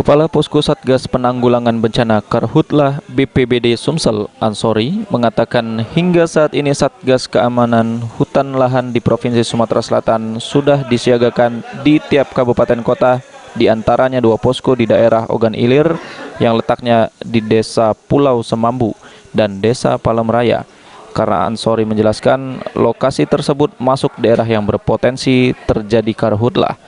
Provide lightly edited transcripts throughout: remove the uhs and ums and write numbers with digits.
Kepala Posko Satgas Penanggulangan Bencana Karhutlah BPBD Sumsel, Ansori, mengatakan hingga saat ini Satgas Keamanan Hutan Lahan di Provinsi Sumatera Selatan sudah disiagakan di tiap kabupaten kota, di antaranya 2 posko di daerah Ogan Ilir yang letaknya di Desa Pulau Semambu dan Desa Palem Raya. Karena Ansori menjelaskan lokasi tersebut masuk daerah yang berpotensi terjadi karhutlah.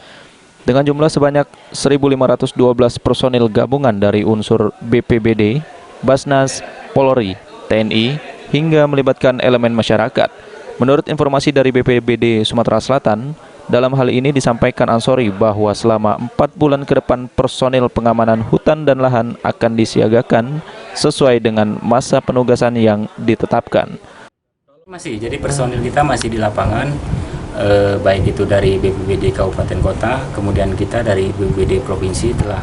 Dengan jumlah sebanyak 1.512 personil gabungan dari unsur BPBD, Basnas, Polri, TNI, hingga melibatkan elemen masyarakat. Menurut informasi dari BPBD Sumatera Selatan, dalam hal ini disampaikan Ansori bahwa selama 4 bulan ke depan personil pengamanan hutan dan lahan akan disiagakan sesuai dengan masa penugasan yang ditetapkan. Jadi personil kita masih di lapangan, baik itu dari BPBD Kabupaten Kota, kemudian kita dari BPBD Provinsi telah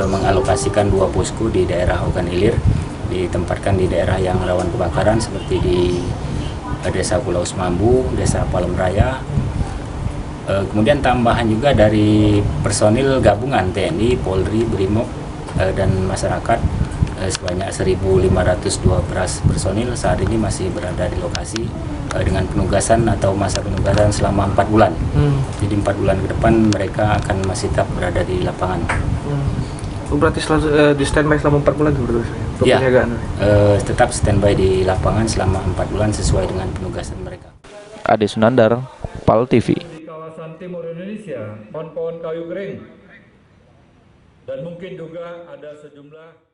mengalokasikan 2 posko di daerah Ogan Ilir, ditempatkan di daerah yang rawan kebakaran seperti di Desa Pulau Semambu, Desa Palem Raya. Kemudian tambahan juga dari personil gabungan TNI, Polri, Brimob, dan masyarakat sebanyak 1.512 personil saat ini masih berada di lokasi dengan penugasan atau masa penugasan selama 4 bulan. Jadi 4 bulan ke depan mereka akan masih tetap berada di lapangan. Berarti selalu di standby selama 4 bulan berarti? Ya, tetap standby di lapangan selama 4 bulan sesuai dengan penugasan mereka. Ade Sunandar, PAL TV. Di kawasan timur Indonesia, pohon-pohon kayu kering, dan mungkin juga ada sejumlah